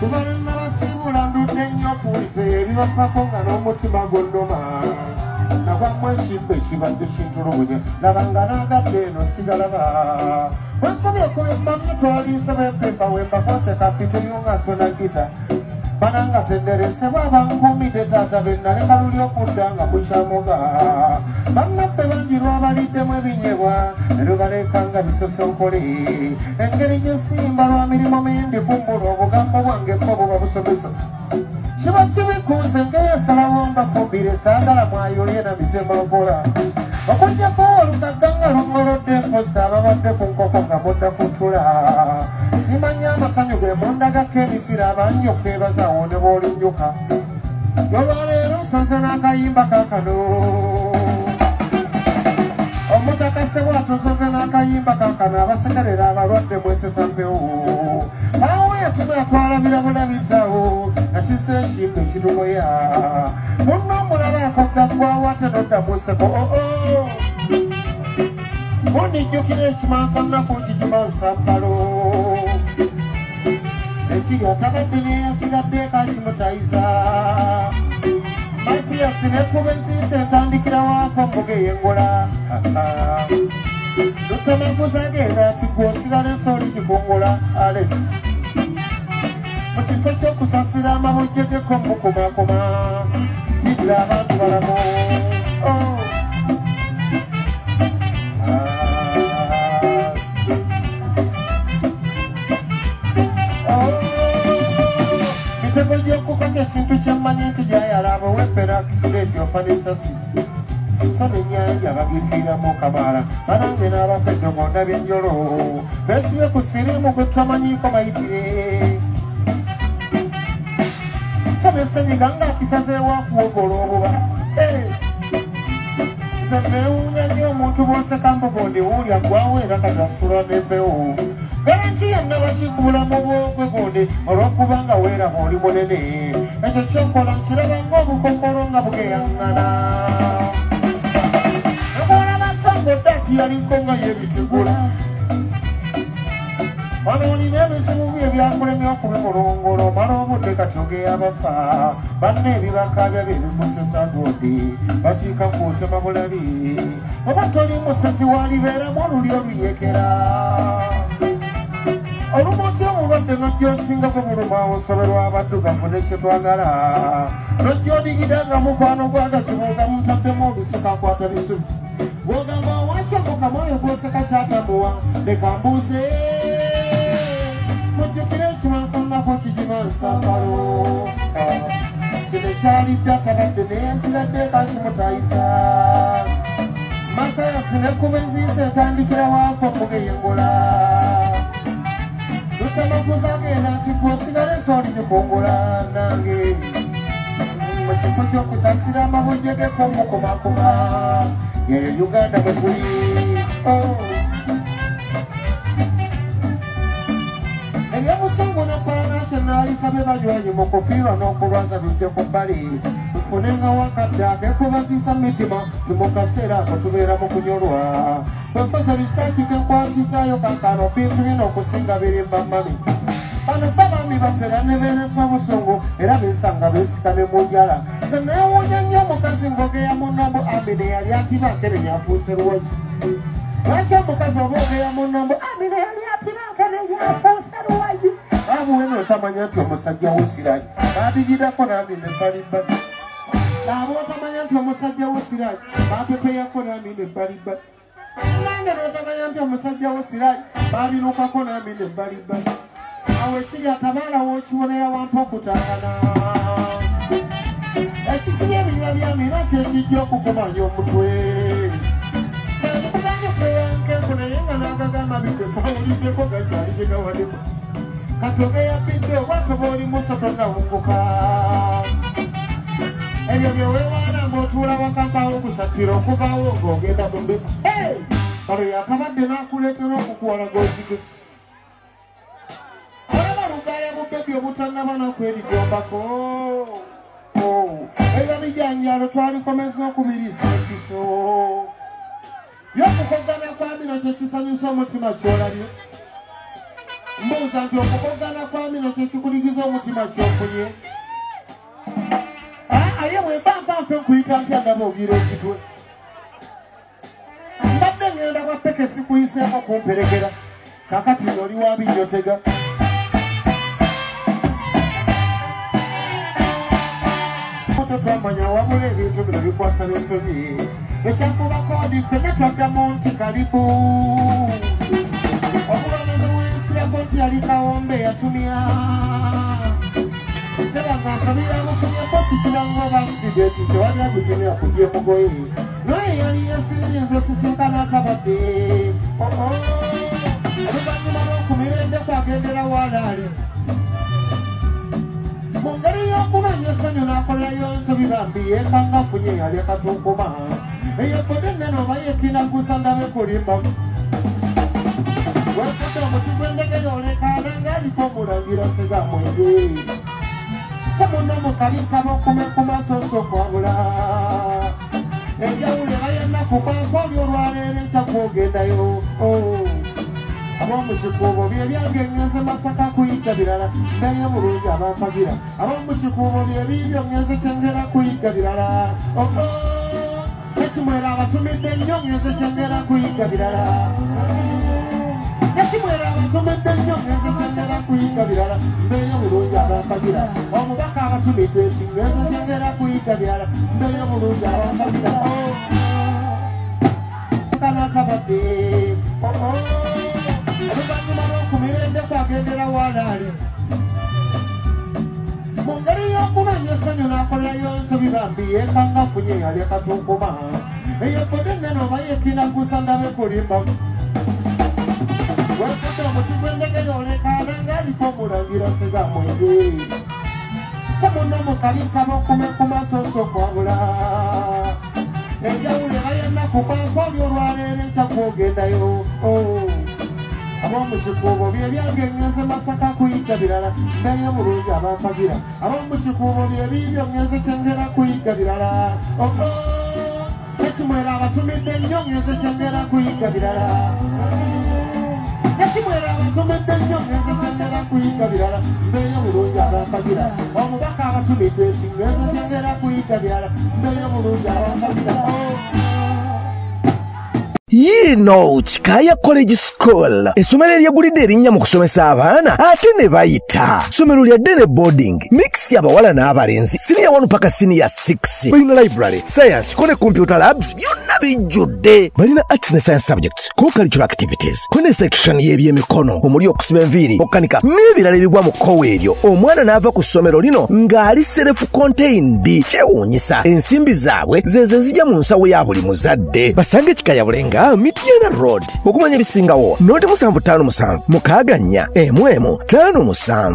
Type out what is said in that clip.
kubalina basibula ndudde nnyo pulize ebibapako nga n'omutima gwonnoma navammu ekimbe kibadde kintulugunya labanga n'agadde eno sigalaba wenkubyenkubye mamye twaliise bempemba wembakose kapiteyo nga sona gita bananga tenderesebwa bankumidde taata bennaleka luli okudda nga mukyamuga bannaffe bangi lwabaliddemu ebinyebwa nelubaleka nga bisosonkole engeri gyesimba lwa mirimu mingi kumbula obugambo bwange ko buba busomesa kiba kibikunze ngeyesalawo mbafumbire saagala mwayoye na mitembaokola okujjako olugagga nga longolodde mpozi ababadde ku nkoko nga mudda kutula simanya amasanyu ge mundagako emisira abangi okwebazawo ne b'olinjuka olwaleero nsonze n'akayimba kakano omutakase bwatu nsonze n'akayimba kakano abasekerera abalwadde mwesesa mpewo awo yatuma atwalabira bulabizawo nakisa ekimbe ekitugoya munno omulabaako gaggwawo ate noddamu nseko munijjukira ekimansa nnaku kigimansa mpalo ekiri atabadde neyasigadde kakimutayiza matiyasi nekuba ensiisa etandikira waafa omuga eyengola lutamaguza agenda ati gwosigala ensooli gikongola alex mu kifo ky'okusasira amabujje geko mukumakuma tigira abantu balamu mitego gy'okufa kyekintu kyemmanyi nti gyayalaba webbera akisidenti ofanisasi so n'ennyanja bagifiiramu kamaala banange n'abafedde gonda byenjolo beesibye ku siriimu gwe twamanyiiko mayitire so nesenyiga ng'akisazeewakuwogola obuba nze neewuunya nnyo omuntu bw'oseka mbugondi wuulya gwawo era katasula n'embewo garanti yonna bakikubulamu bwogwe gondi olw'okuba nga weeraba oli munene ekyo kyokola nkiraba ng'obukokolo nga bugeyaŋŋana nebwolaba songodde ati yaliko nga yebitigula wano olina ebizibu bye ebyakulemya okubimulongolo omala obudde kati ogeyabafa banna ebibakabya bye bimusesa gondi basiika kuotema bulabi oba toli musezi walibeeramu oluli oluyekera olumunsi omulwadde nojja osingako buluma osoberwa abaddugavu nekyetwagala nojja odigida nga mukwano gwagazibu nga mutaddemu olusika akwata bisubi bwogamba owakyomuka mwoyo gwoseka kyatamuwa leka mbuuse mujjukire ekimansa nnako kigimansa mpalo kino kyalidde akabadde neyensigadde kakimutayiza matayasi nekuba enziisa etandikira waafa omuga eyengola lutamaguza agenda nti gwosigala ensooli gikongola nange mu kifo ky'okusasira amabujje gekomukumakuma yeyo uganda bwe tuli ebyobusungu n'okupalanakye naalisabye banywanyi mu kufiirwa n'okulwaza bijje ku bbali tufune nga wakadde akekubagisa mitima mu kaseera ako tubeera mu kunyolwa bwekoze bisaaki genkwasizaayo kankano bintu bino okusinga birimba mami bano babami batera ne beereswa obusungu era beesanga beesika ne mu njala se neewuunya nnyo omukazi ng'ogeya munnombo amine yali atibakere yafuuse luwaki lwaki omukazi oba ogeya munnombo amine yali atibakere yafuuse luwaki abuwene otamanya nti omusajja wosiraki badigidako n'amine ebbalibbali aba otamanya nti omusajja wosiraki bapepeyako n'amine ebbalibbali nange n'otamanya nti omusajja wosiraki babinukako n'amine ebbalibbali awo ekiri atabaalawo okibonera wampa okutangana ekisibya ebinywa byamina kyekijja okukumanya omutwe kuganya okweyankenku naye nga n'agagamba bidde twawuliddeko gakyali gye gawadeko kati ogeyabidde oba toba oli muso tonnawunguka ebyo byeweewaana ng'otuula wakampawo okusatira okuvaawo ng'ogenda mu mbisa kalo yakabadde n'akuleetera okukuwala g'ozige olaba lugaya bubebi obutannaba n'okwerigombako ebyo bijanjalo twalikomeza okubiriisa ekiso byokukogana kwamina kyekisanyusa omutima kyolabye mbuuza nti okukogana kwa mino kyekikuligiza omutima kyofunye aye bwemba nfe nkuyita ntya ndaba ogira ekitwe mbadde ngenda kwa peke sikuyiseeko kumperekera kakati noli wabinjotega twamanya wabula ebintu bino bikwasa n'ensonyi ekyakuba kodi ffenna twaggamu nti kalibu obulomuzi bw'ensirago nti yali kawombe yatumya tebanga nsabira mufunyeko sikiranga oba akisidenti tewali agutemya kujja emugoye naye yali yasirinza osisinkana atabadde oluvannyuma lw'okumirende kwagendera walaali mungeri y'okumanya essanyu n'akolerayo ensobi bambi yeekanga afunye yali akatunkuma eyebode nnene oba yeekinagusa ndabe kulimba wefudde omuti gw'endege yoolekaana ng'aliko omulangira segamwenge se muno mukalisa b'okume ku masooso kwabula enjawulo eba yennaku kwako oli olwaleero ekyakwogendayo ab'omukikuubo bye byange ngenze Masaka kuyiga birala mbeyo bulungi abampagira ab'omukikuubo bye bibyo ngenze Kyengera kuyiga birala nekimwera abatumidde nnyo ngenze Kyengera kuyiga birala nekimwera abatumidde nnyo ngenze Kyengera kuyiga birala mbeyo bulungi abampagira omubaka abatumidde nti ngenze Kyengera kuyiga birala mbeyo bulungi abampagira kanatabadde oluvannyuma lw'okumirende kwagendera walaali mu ngeri y'okumanya essanyu n'akolerayo ensobi bambi yeekanga afunye yali akatunkuma eyebode nnene oba yeekinagusa ndabe kulimba wefudde omuti gw'endege yoolekaana ng'aliko omulangira segamwenge se muno mukalisa b'okume ku masooso kwabula enjawulo eba yennaku kwako oli olwaleero ekyakwogendayo ab'omukikuubo bye byange ngenze Masaka kuyiga birala mbeyo bulungi abampagira ab'omukikuubo bye bibyo ngenze Kyengera kuyiga birala nekimwera abatumidde nnyo ngenze Kyengera kuyiga birala nekimwera abatumidde nnyo ngenze Kyengera kuyiga birala mbeyo bulungi abampagira omubaka abatumidde nti ngenze Kyengera kuyiga birala mbeyo bulungi abampagira Yino Chikaya College School essomero eryegulidde erinnya mu kusomesa abaana ate ne bayita ssomero lya ddene boarding mix y'abawala n'abalenzi senior 1 paka senior 6 balina library science ko ne computer labs byonna bijjudde balina arts ne science subjects co-curricular activities ko ne section y'ebyemikono omuli okusiba enviiri okukanika n'ebirala ebigwa mu kkowe eryo omwana n'ava ku ssomero lino ng'ali self contained kyewuunyisa ensimbi zaabwe ze zijja mu nsawo ya buli muzadde basange Chikaya Bulenga Mityana Road okumanya ebisingawo noti 757 mukaaga 4 11 57